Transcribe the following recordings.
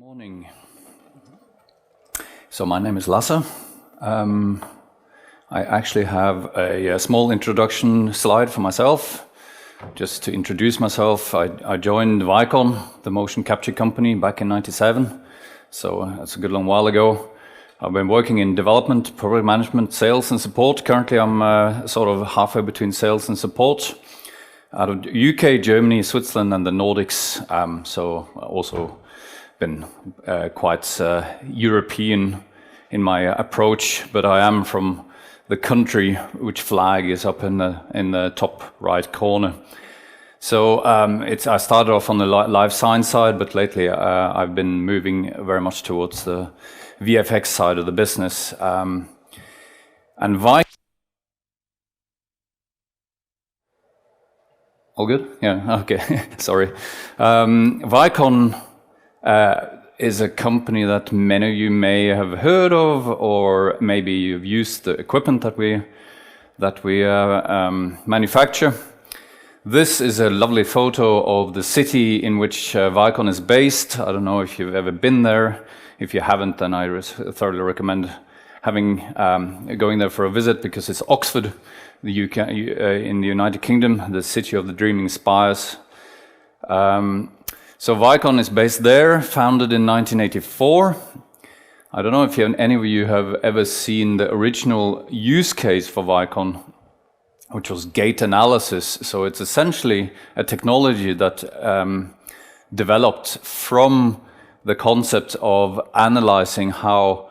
Morning. So my name is Lasse. I actually have a small introduction slide for myself. Just to introduce myself, I joined Vicon, the motion capture company, back in '97. So that's a good long while ago. I've been working in development, product management, sales and support. Currently I'm sort of halfway between sales and support out of UK, Germany, Switzerland and the Nordics. So also been quite European in my approach, but I am from the country which flag is up in the top right corner. So I started off on the life science side, but lately I've been moving very much towards the VFX side of the business. And all good? Yeah, okay, sorry. Vicon is a company that many of you may have heard of, or maybe you've used the equipment that we manufacture. This is a lovely photo of the city in which Vicon is based. I don't know if you've ever been there. If you haven't, then I thoroughly recommend going there for a visit, because it's Oxford, the UK, in the United Kingdom, the city of the dreaming spires. So Vicon is based there, founded in 1984. I don't know if any of you have ever seen the original use case for Vicon, which was gate analysis. So it's essentially a technology that developed from the concept of analyzing how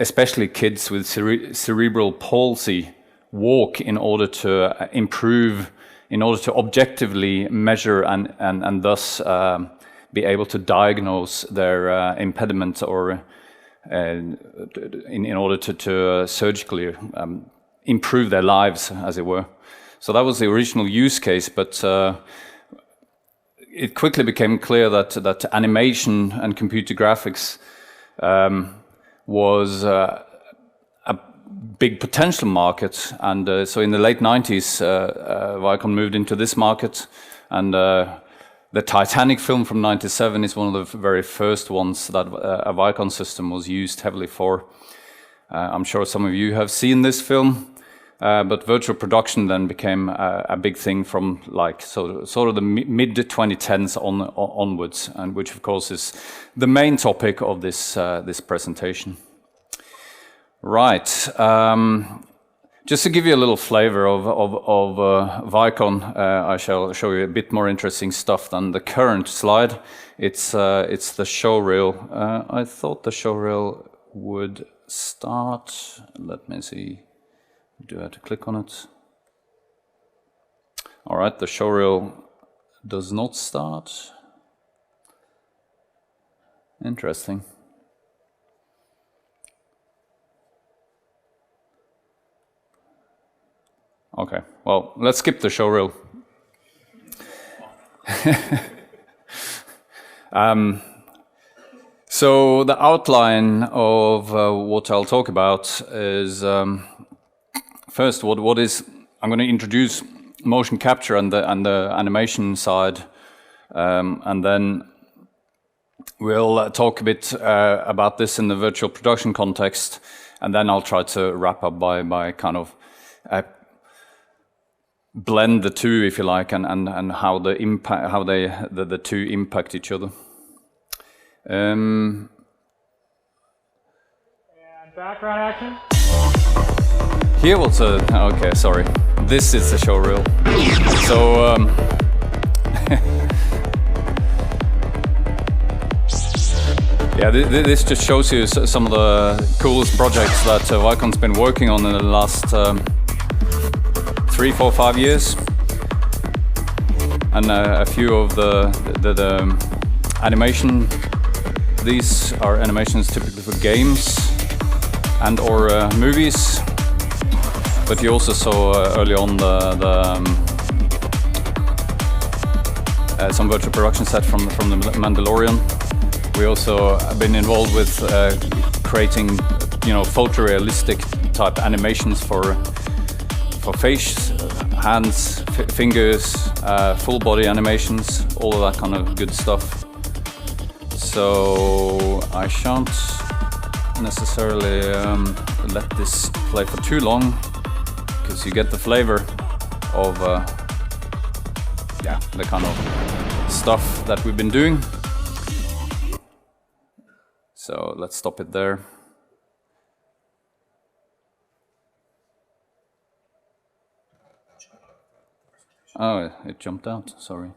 especially kids with cerebral palsy walk in order to improve, in order to objectively measure and thus be able to diagnose their impediment, or in order to surgically improve their lives, as it were. So that was the original use case, but it quickly became clear that animation and computer graphics was a big potential market, and so in the late 90s, Vicon moved into this market, and the Titanic film from '97 is one of the very first ones that a Vicon system was used heavily for. I'm sure some of you have seen this film, but virtual production then became a big thing from sort of the mid 2010s onwards, and which of course is the main topic of this presentation. Right. Just to give you a little flavor of Vicon, I shall show you a bit more interesting stuff than the current slide. It's the show reel. I thought the show reel would start. Let me see. Do I have to click on it? All right, the show reel does not start. Interesting. Okay, well, let's skip the show reel. So the outline of what I'll talk about is first, what is, I'm going to introduce motion capture and the animation side, and then we'll talk a bit about this in the virtual production context, and then I'll try to wrap up by kind of blend the two, if you like, and how the two impact each other. And background action. Here was okay, sorry. This is the show reel. So yeah, this just shows you some of the coolest projects that Vicon's been working on in the last 3, 4, 5 years, and a few of the animation. These are animations typically for games and or movies, but you also saw early on some virtual production set from the Mandalorian. We also have been involved with creating, photorealistic type animations for face, hands, fingers, full body animations, all of that kind of good stuff. So I shan't necessarily let this play for too long, because you get the flavor of the kind of stuff that we've been doing. So let's stop it there. Oh, it jumped out, sorry.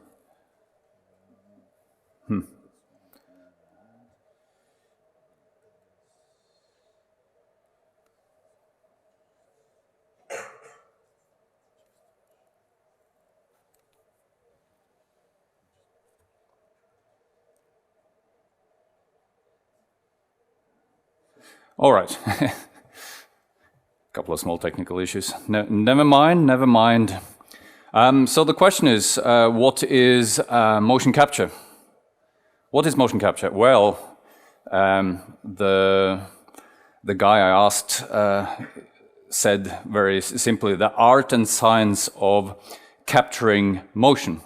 All right. Couple of small technical issues. Never mind. So the question is, what is motion capture? What is motion capture? Well, the guy I asked said very simply, the art and science of capturing motion.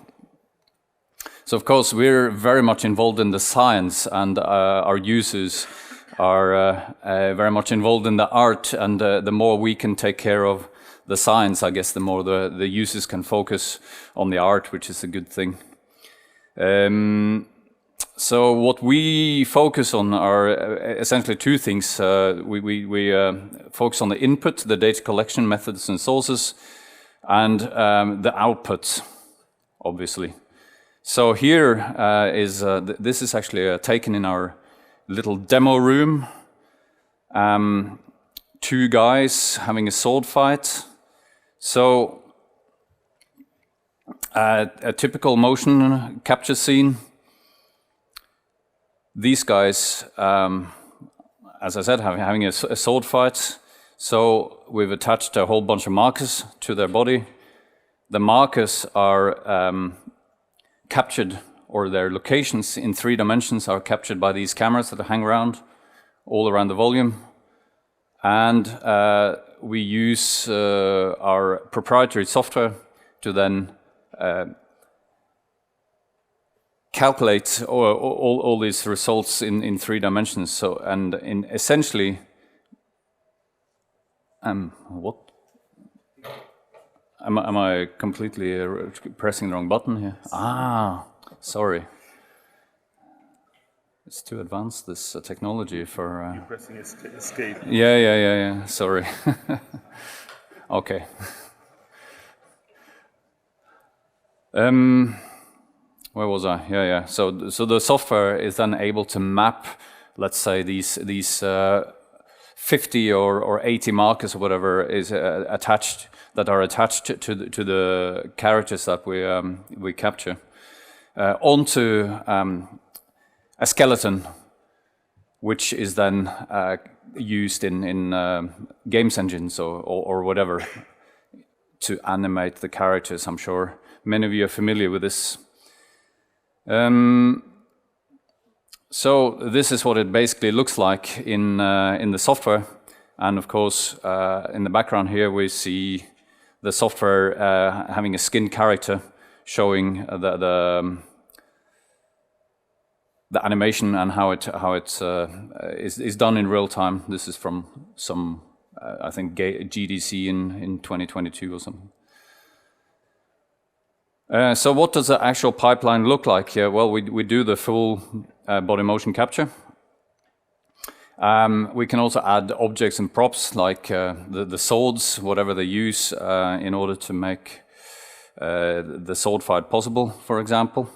So of course we're very much involved in the science, and our users are very much involved in the art, and the more we can take care of the science, I guess the more the users can focus on the art, which is a good thing. So what we focus on are essentially two things. We focus on the input, the data collection methods and sources, and the output, obviously. So here this is actually taken in our little demo room. Two guys having a sword fight. So a typical motion capture scene. These guys, as I said, having a sword fight. So we've attached a whole bunch of markers to their body. The markers are captured, or their locations in 3 dimensions are captured by these cameras that hang around, all around the volume. And we use our proprietary software to then calculate all these results in 3 dimensions. So, and essentially, what? Am I completely pressing the wrong button here? Ah, sorry. It's too advanced, this technology for... You're pressing escape. Yeah, sorry. Okay. Where was I? Yeah. So the software is then able to map, let's say, these 50 or 80 markers or whatever is attached, that are attached to the characters that we capture onto a skeleton, which is then used in games engines or whatever to animate the characters. I'm sure many of you are familiar with this. So this is what it basically looks like in the software, and of course in the background here we see the software having a skin character showing the animation and how it is done in real time. This is from some I think GDC in 2022 or something. So what does the actual pipeline look like here? Well, we do the full body motion capture. We can also add objects and props like the swords, whatever they use in order to make the sword fight possible, for example.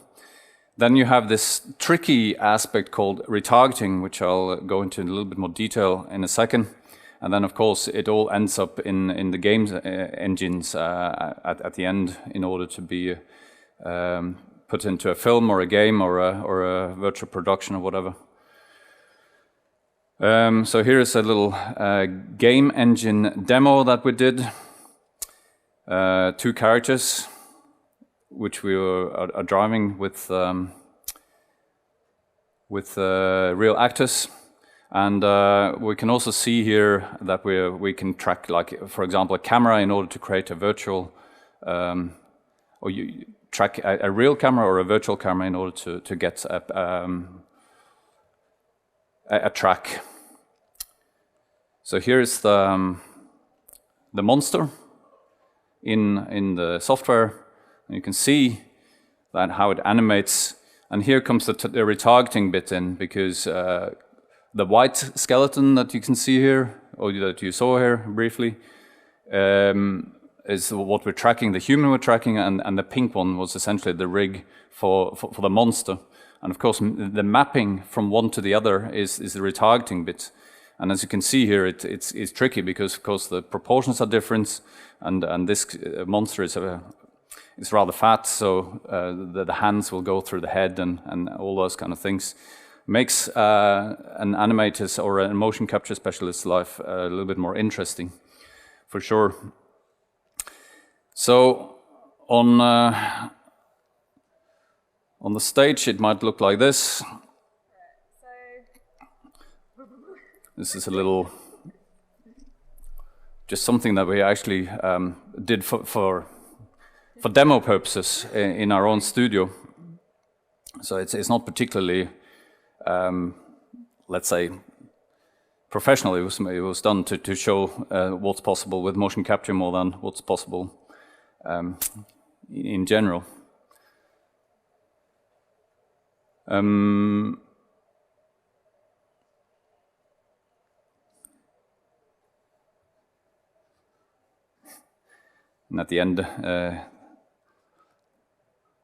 Then you have this tricky aspect called retargeting, which I'll go into in a little bit more detail in a second. And then, of course, it all ends up in the games engines at the end in order to be put into a film or a game or a virtual production or whatever. So here is a little game engine demo that we did. 2 characters, which we are driving with real actors. And we can also see here that we can track, like, for example, a camera in order to create a virtual, or you track a real camera or a virtual camera in order to get a track. So here is the monster in the software. And you can see that how it animates. And here comes the retargeting bit in, because the white skeleton that you can see here, or that you saw here briefly, is what we're tracking, the human we're tracking, and the pink one was essentially the rig for the monster. And of course, the mapping from one to the other is the retargeting bit. And as you can see here, it's tricky because, of course, the proportions are different, and this monster is rather fat, so the hands will go through the head and all those kind of things. Makes an animator's or a motion capture specialist's life a little bit more interesting, for sure. So on the stage, it might look like this. This is a little, just something that we actually did for demo purposes in our own studio. So it's not particularly, let's say, professional. It was done to show what's possible with motion capture more than what's possible in general. And at the end,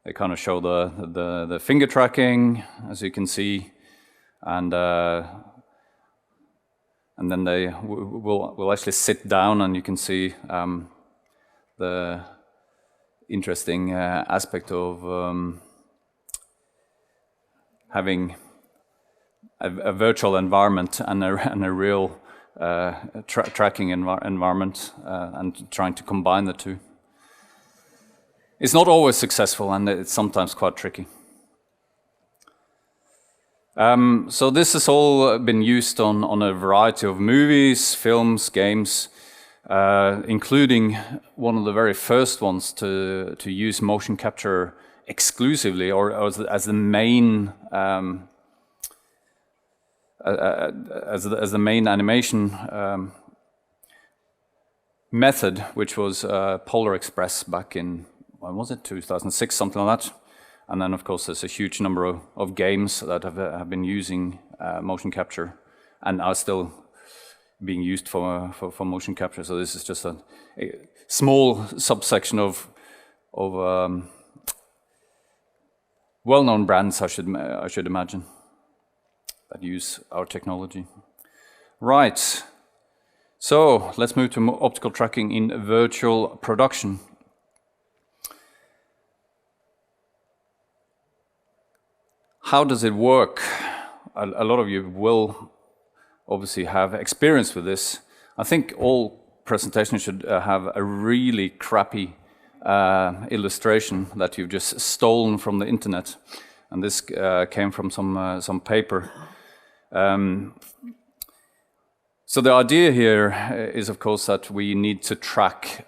they kind of show the finger tracking, as you can see, and then they will actually sit down, and you can see the interesting aspect of having a virtual environment and a real tracking environment, and trying to combine the two. It's not always successful, and it's sometimes quite tricky. So this has all been used on a variety of movies, films, games, including one of the very first ones to use motion capture exclusively, or as the main as the main animation method, which was Polar Express back in, when was it, 2006, something like that. And then, of course, there's a huge number of games that have been using motion capture and are still being used for motion capture. So this is just a small subsection of well-known brands, I should imagine, that use our technology. Right. So let's move to optical tracking in virtual production. How does it work? A lot of you will obviously have experience with this. I think all presentations should have a really crappy illustration that you've just stolen from the internet, and this came from some paper. So the idea here is, of course, that we need to track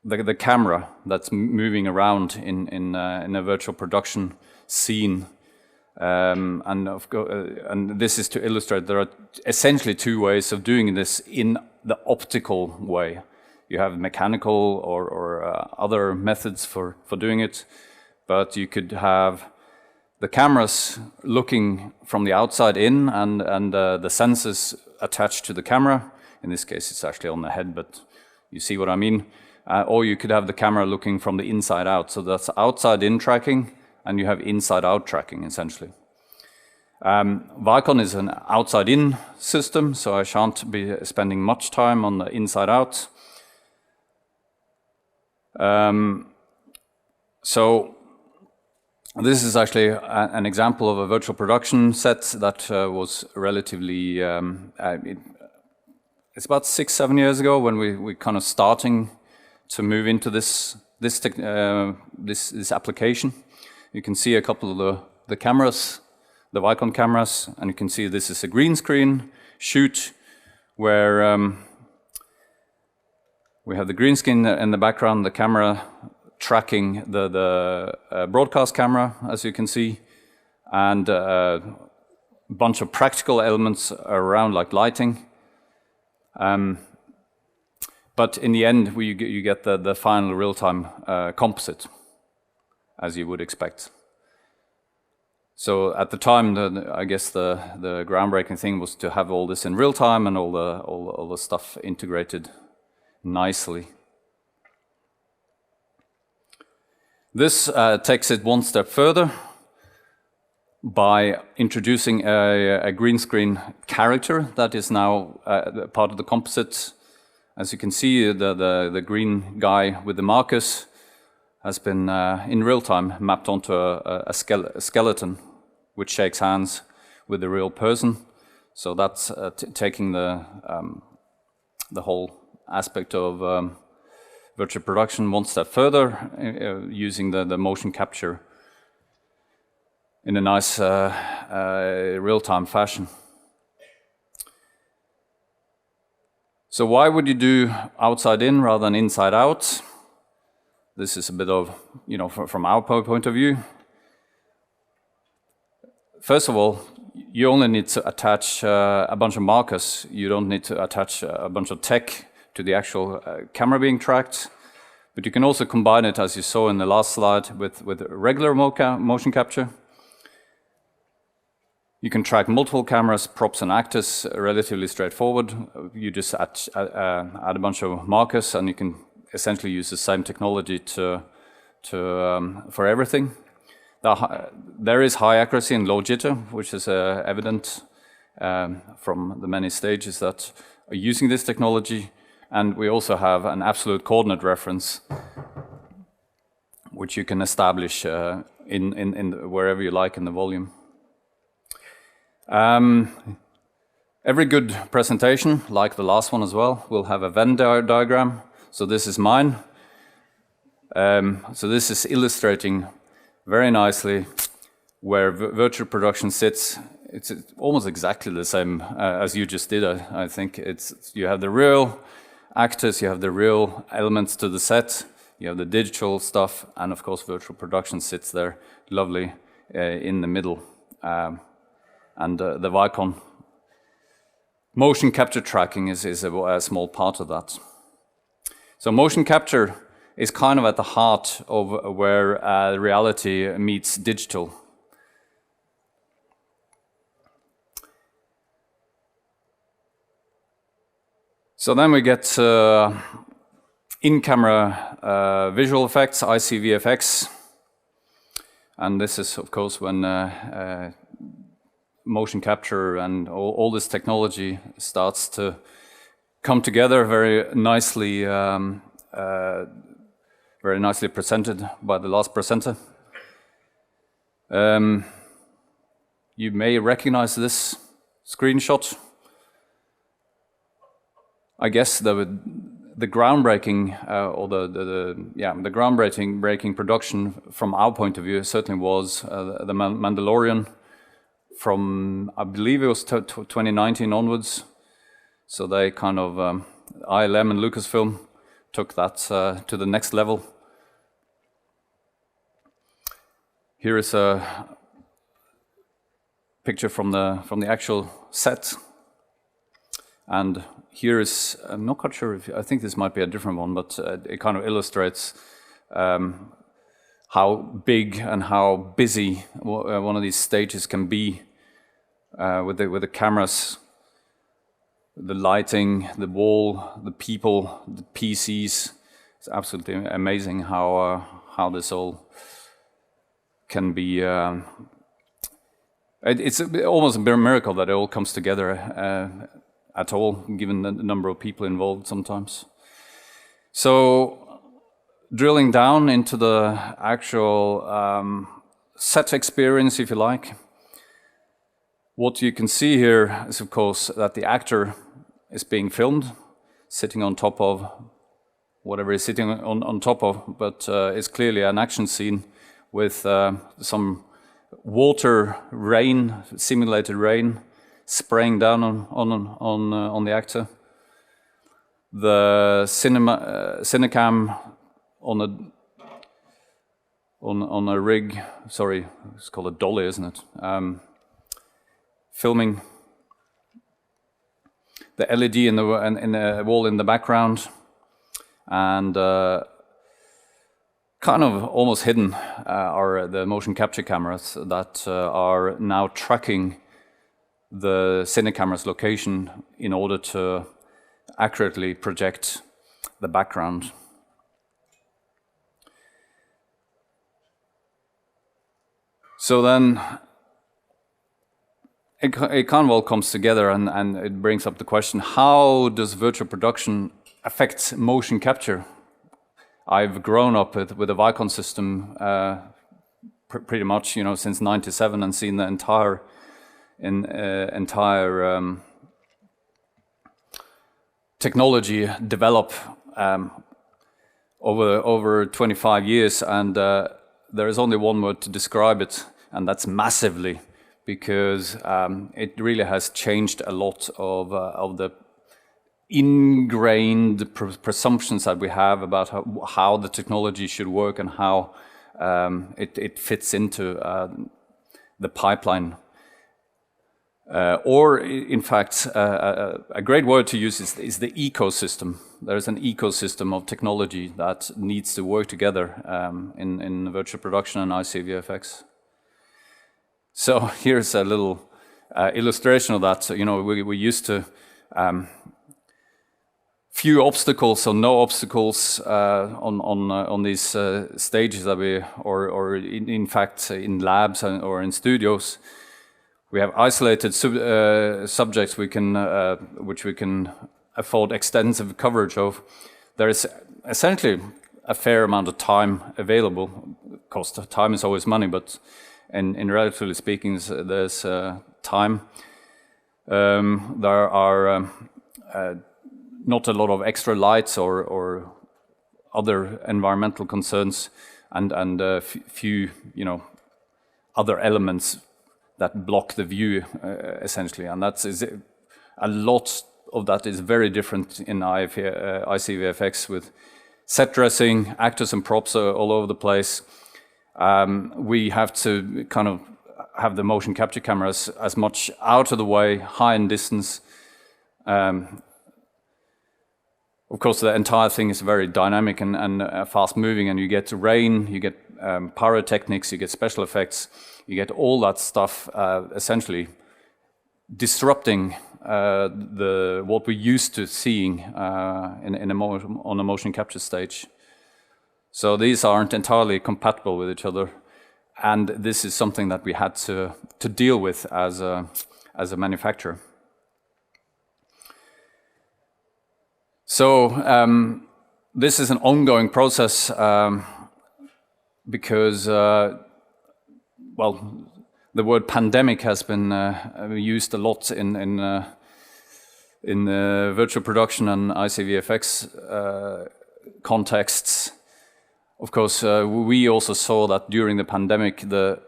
the camera that's moving around in a virtual production scene, and this is to illustrate there are essentially two ways of doing this in the optical way. You have mechanical or other methods for doing it, but you could have the cameras looking from the outside in, and the sensors attached to the camera. In this case, it's actually on the head, but you see what I mean. Or you could have the camera looking from the inside out. So that's outside-in tracking, and you have inside-out tracking, essentially. Vicon is an outside-in system, so I shan't be spending much time on the inside-out. So this is actually an example of a virtual production set that was relatively, it's about 6-7 years ago when we kind of starting to move into this application. You can see a couple of the cameras, the Vicon cameras, and you can see this is a green screen shoot where we have the green screen in the background, the camera tracking the broadcast camera, as you can see, and bunch of practical elements around, like lighting. But in the end, you get the final real-time composite, as you would expect. So at the time, I guess the groundbreaking thing was to have all this in real time and all the stuff integrated nicely. This takes it one step further by introducing a green screen character that is now part of the composite. As you can see, the green guy with the markers has been in real time mapped onto a skeleton which shakes hands with the real person. So that's taking the whole aspect of virtual production one step further, using the motion capture in a nice real-time fashion. So why would you do outside in rather than inside out? This is a bit of, from our point of view. First of all, you only need to attach a bunch of markers. You don't need to attach a bunch of tech to the actual camera being tracked. But you can also combine it, as you saw in the last slide, with regular motion capture. You can track multiple cameras, props, and actors relatively straightforward. You just add a bunch of markers, and you can essentially use the same technology for everything. There is high accuracy and low jitter, which is evident from the many stages that are using this technology. And we also have an absolute coordinate reference, which you can establish in wherever you like in the volume. Every good presentation, like the last one as well, will have a Venn diagram. So this is mine. So this is illustrating very nicely where virtual production sits. It's almost exactly the same as you just did. I think you have the real actors, you have the real elements to the set, you have the digital stuff, and of course virtual production sits there lovely in the middle. And the Vicon motion capture tracking is a small part of that. So motion capture is kind of at the heart of where reality meets digital. So then we get in-camera visual effects, ICVFX. And this is, of course, when motion capture and all this technology starts to come together very nicely presented by the last presenter. You may recognize this screenshot. I guess the groundbreaking or the groundbreaking production from our point of view certainly was the Mandalorian from, I believe it was 2019 onwards. So they kind of ILM and Lucasfilm took that to the next level. Here is a picture from the actual set, and here is, I'm not quite sure I think this might be a different one, but it kind of illustrates how big and how busy one of these stages can be with the cameras, the lighting, the wall, the people, the PCs. It's absolutely amazing how this all can be. It's almost a miracle that it all comes together at all, given the number of people involved sometimes. So drilling down into the actual set experience, if you like, what you can see here is, of course, that the actor is being filmed, sitting on top of whatever he's sitting on top of, but it's clearly an action scene with some water, rain, simulated rain, spraying down on the actor. The Cinecam on a rig, sorry, it's called a dolly, isn't it? filming the LED in the wall in the background, and kind of almost hidden are the motion capture cameras that are now tracking the cine camera's location in order to accurately project the background. So then it kind of all comes together, and it brings up the question, how does virtual production affect motion capture? I've grown up with a Vicon system pretty much, since '97, and seen the entire technology develop over 25 years, and there is only one word to describe it, and that's massively, because it really has changed a lot of the ingrained presumptions that we have about how the technology should work and how it fits into the pipeline. Or in fact, a great word to use is the ecosystem. There's an ecosystem of technology that needs to work together in virtual production and ICVFX. So here's a little illustration of that. We used to few obstacles or no obstacles on these stages that or in fact in labs or in studios. We have isolated subjects which we can afford extensive coverage of. There is essentially a fair amount of time available. Of course, time is always money, but in relatively speaking, there's time. There are not a lot of extra lights or other environmental concerns, and few other elements that block the view essentially, and a lot of that is very different in ICVFX, with set dressing, actors and props all over the place. We have to kind of have the motion capture cameras as much out of the way, high in distance. Of course, the entire thing is very dynamic and fast moving, and you get rain, you get pyrotechnics, you get special effects, you get all that stuff essentially disrupting what we're used to seeing on a motion capture stage. So these aren't entirely compatible with each other, and this is something that we had to deal with as a manufacturer. So this is an ongoing process because, well, the word pandemic has been used a lot in virtual production and ICVFX contexts. Of course, we also saw that during the pandemic, there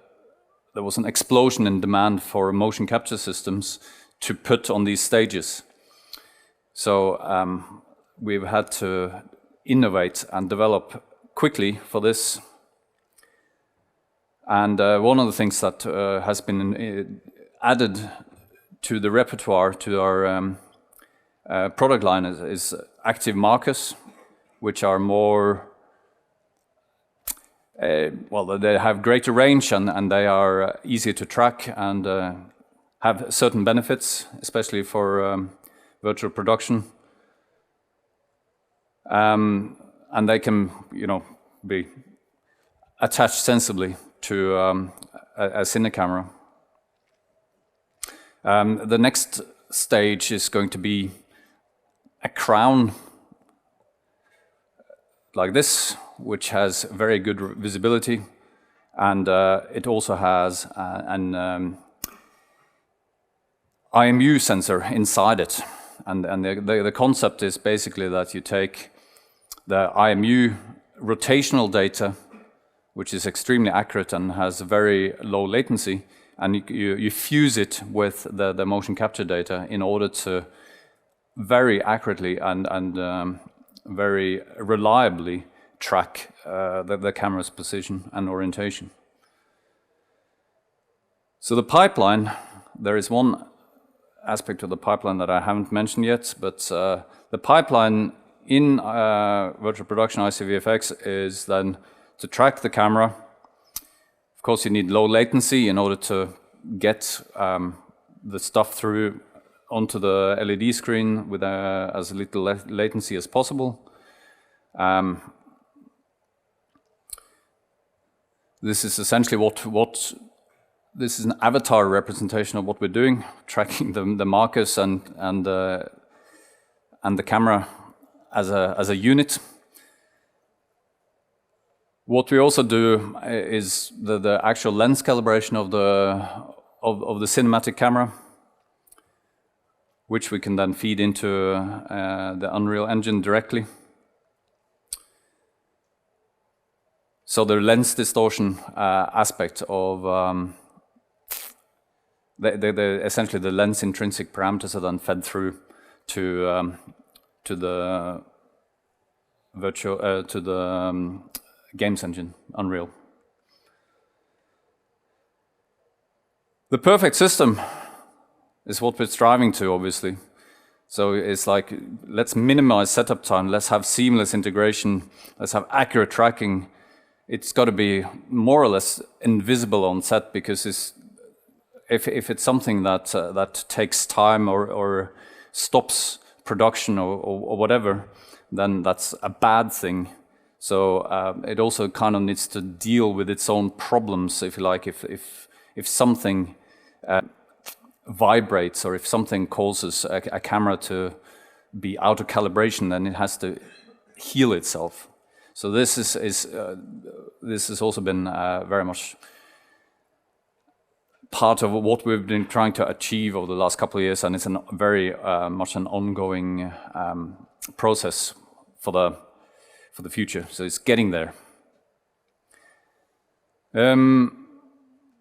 was an explosion in demand for motion capture systems to put on these stages. So we've had to innovate and develop quickly for this. And one of the things that has been added to the repertoire, to our product line, is active markers, which are more, well, they have greater range and they are easier to track and have certain benefits, especially for virtual production. And they can, be attached sensibly to a cine camera. The next stage is going to be a crown like this, which has very good visibility, and it also has an IMU sensor inside it. And the concept is basically that you take the IMU rotational data, which is extremely accurate and has very low latency, and you fuse it with the motion capture data in order to very accurately and very reliably track the camera's position and orientation. So the pipeline there is one aspect of the pipeline that I haven't mentioned yet, but the pipeline in virtual production ICVFX is then to track the camera. Of course, you need low latency in order to get the stuff through onto the LED screen with as little latency as possible. This is essentially this is an avatar representation of what we're doing, tracking the markers and the camera as a unit. What we also do is the actual lens calibration of the cinematic camera, which we can then feed into the Unreal Engine directly. So the lens distortion aspect of essentially the lens intrinsic parameters are then fed through to the virtual games engine, Unreal. The perfect system is what we're striving to, obviously. So it's like, let's minimize setup time, let's have seamless integration, let's have accurate tracking. It's got to be more or less invisible on set, because if it's something that takes time or stops production or whatever, then that's a bad thing. So it also kind of needs to deal with its own problems, if you like. If something vibrates, or if something causes a camera to be out of calibration, then it has to heal itself. So this has also been very much part of what we've been trying to achieve over the last couple of years, and it's very much an ongoing process for the future. So it's getting there.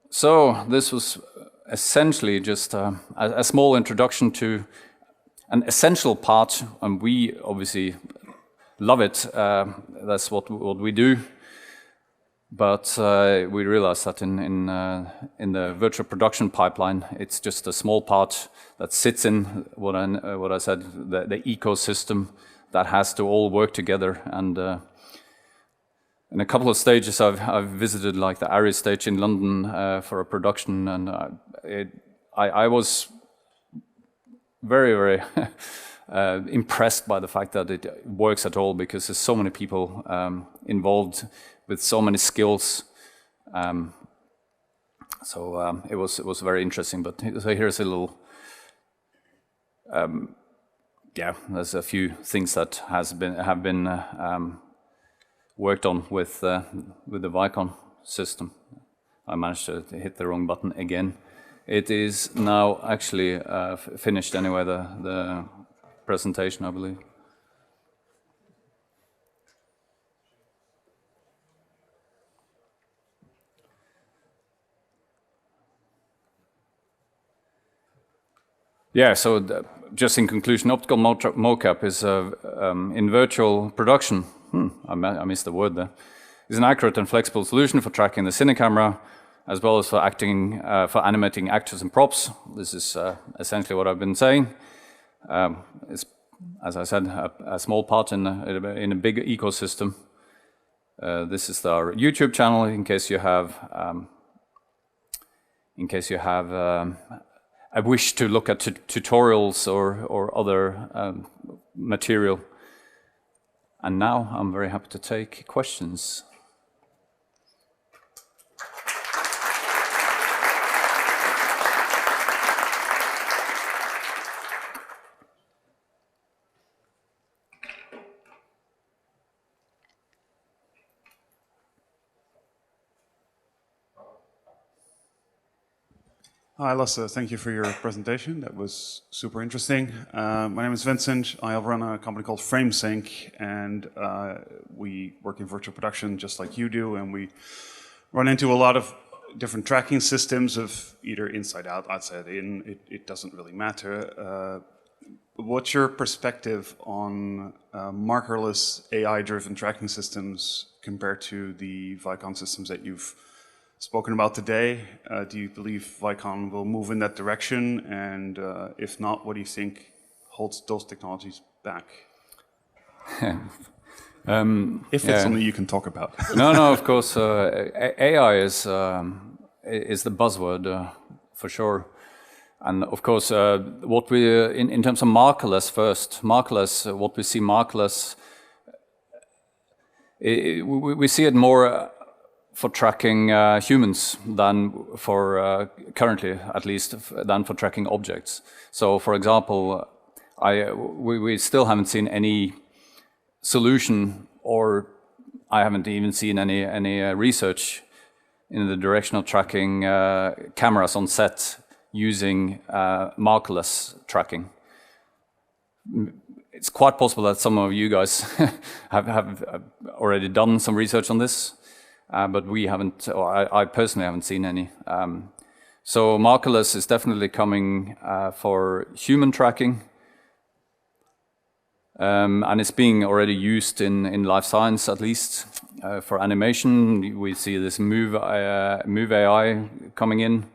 So this was essentially just a small introduction to an essential part, and we obviously love it. That's what we do. But we realize that in the virtual production pipeline, it's just a small part that sits in what I said, the ecosystem that has to all work together. And in a couple of stages, I've visited like the Aries stage in London for a production, and I was very, very impressed by the fact that it works at all, because there's so many people involved with so many skills. So it was very interesting. But so here's a little, there's a few things that have been worked on with the Vicon system. I managed to hit the wrong button again. It is now actually finished anyway, the presentation, I believe. Yeah, so just in conclusion, optical mocap is in virtual production. I missed the word there. Is an accurate and flexible solution for tracking the cine camera, as well as for animating actors and props. This is essentially what I've been saying. It's, as I said, a small part in a big ecosystem. This is our YouTube channel, in case you have a wish to look at tutorials or other material. And now I'm very happy to take questions. Hi, Lasse. Thank you for your presentation. That was super interesting. My name is Vincent. I run a company called FrameSync, and we work in virtual production just like you do, and we run into a lot of different tracking systems of either inside out, outside in. It doesn't really matter. What's your perspective on markerless AI-driven tracking systems compared to the Vicon systems that you've spoken about today. Do you believe Vicon will move in that direction? And if not, what do you think holds those technologies back? If it's something you can talk about. No, of course. AI is the buzzword for sure. And of course, what we in terms of markerless first, what we see markerless, we see it more for tracking humans than for currently, at least, than for tracking objects. So, for example, we still haven't seen any solution, or I haven't even seen any research in the direction of tracking cameras on set using markerless tracking. It's quite possible that some of you guys have already done some research on this, but we haven't, or I personally haven't seen any. So markerless is definitely coming for human tracking, and it's being already used in life science, at least. For animation, we see this Move AI coming in,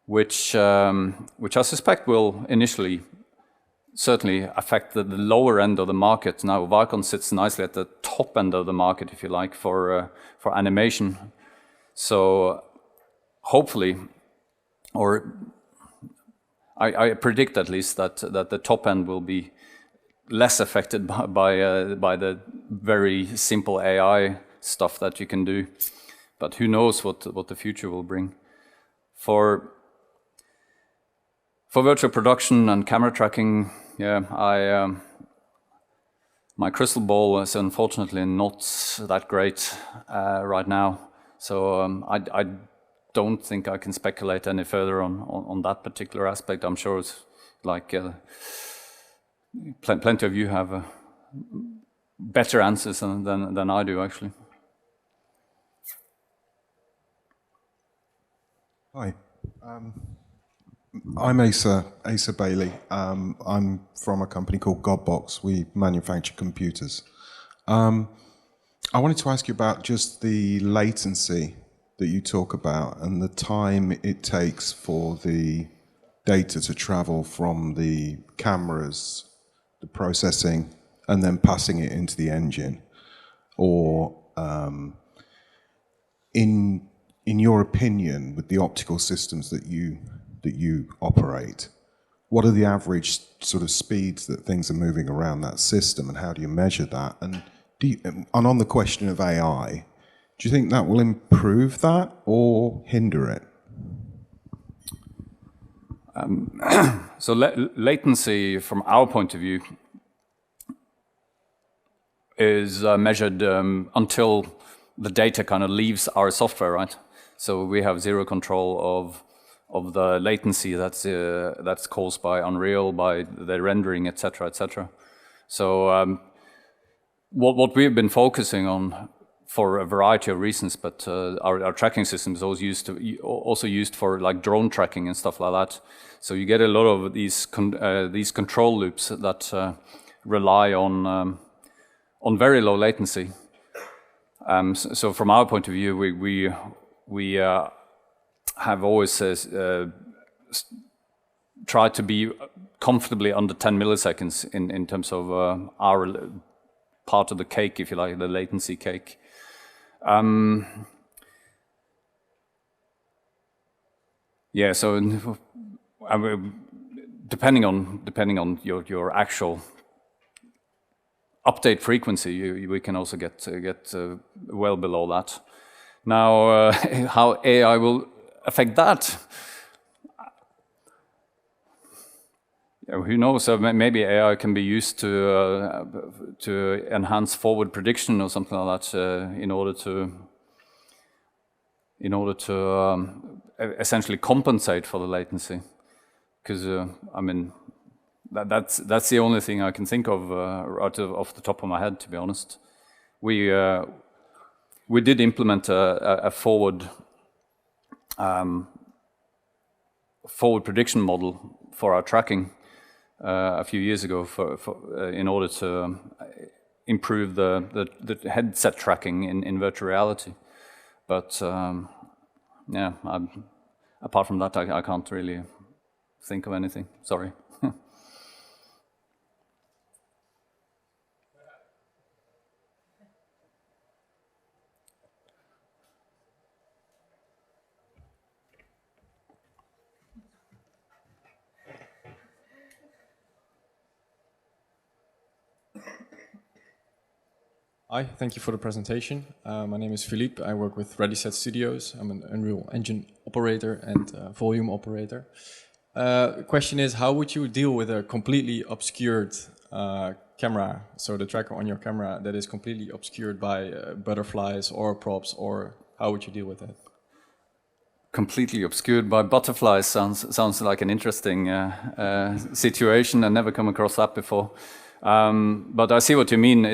which I suspect will initially certainly affect the lower end of the market. Now, Vicon sits nicely at the top end of the market, if you like, for animation. So hopefully, or I predict at least that the top end will be less affected by the very simple AI stuff that you can do. But who knows what the future will bring. For virtual production and camera tracking, yeah, my crystal ball is unfortunately not that great right now. So I don't think I can speculate any further on that particular aspect. I'm sure it's like plenty of you have better answers than I do, actually. Hi. I'm Asa Bailey. I'm from a company called Godbox. We manufacture computers. I wanted to ask you about just the latency that you talk about and the time it takes for the data to travel from the cameras, the processing, and then passing it into the engine. Or in your opinion, with the optical systems that you operate, what are the average sort of speeds that things are moving around that system, and how do you measure that? And on the question of AI, do you think that will improve that or hinder it? So latency, from our point of view, is measured until the data kind of leaves our software, right? So we have zero control of the latency that's caused by Unreal, by the rendering, etc., etc. So what we've been focusing on for a variety of reasons, but our tracking system is also used for like drone tracking and stuff like that. So you get a lot of these control loops that rely on very low latency. So from our point of view, we have always tried to be comfortably under 10 milliseconds in terms of our part of the cake, if you like, the latency cake. Yeah, so depending on your actual update frequency, we can also get well below that. Now, how AI will affect that? Who knows? Maybe AI can be used to enhance forward prediction or something like that in order to essentially compensate for the latency. Because I mean, that's the only thing I can think of right off the top of my head, to be honest. We did implement a forward prediction model for our tracking a few years ago in order to improve the headset tracking in virtual reality. But yeah, apart from that, I can't really think of anything. Sorry. Hi, thank you for the presentation. My name is Philippe. I work with Ready Set Studios. I'm an Unreal Engine operator and volume operator. The question is, how would you deal with a completely obscured camera? So the tracker on your camera that is completely obscured by butterflies or props, or how would you deal with that? Completely obscured by butterflies sounds like an interesting situation. I never come across that before. But I see what you mean.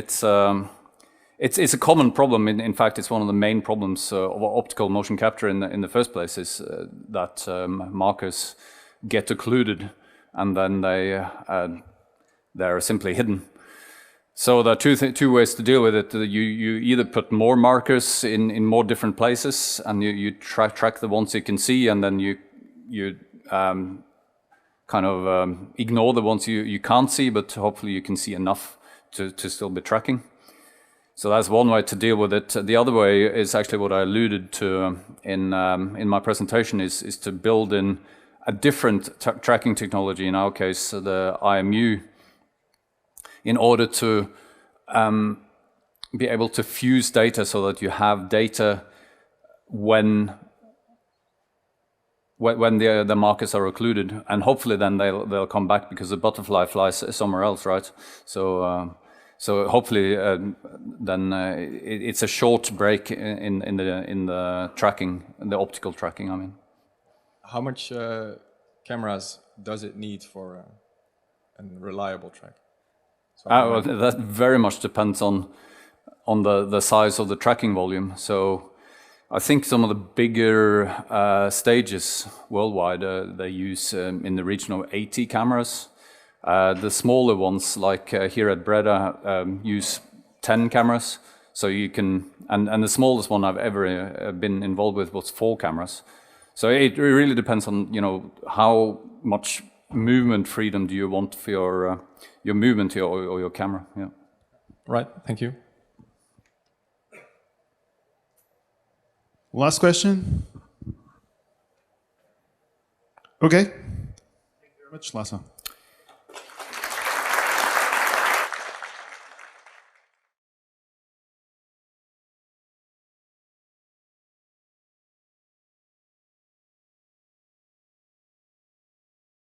It's a common problem. In fact, it's one of the main problems of optical motion capture in the first place is that markers get occluded and then they're simply hidden. So there are two ways to deal with it. You either put more markers in more different places and you track the ones you can see, and then you kind of ignore the ones you can't see, but hopefully you can see enough to still be tracking. So that's one way to deal with it. The other way is actually what I alluded to in my presentation is to build in a different tracking technology, in our case the IMU, in order to be able to fuse data so that you have data when the markers are occluded, and hopefully then they'll come back because the butterfly flies somewhere else, right? So hopefully then it's a short break in the tracking, the optical tracking. I mean, How much cameras does it need for a reliable track? So well, that very much depends on the size of the tracking volume. So I think some of the bigger stages worldwide they use in the region of 80 cameras. The smaller ones, like here at Breda, use 10 cameras. So you can, and the smallest one I've ever been involved with was 4 cameras. So it really depends on, how much movement freedom do you want for your movement or your camera. Yeah. Right. Thank you. Last question. Okay. Thank you very much, Lasse.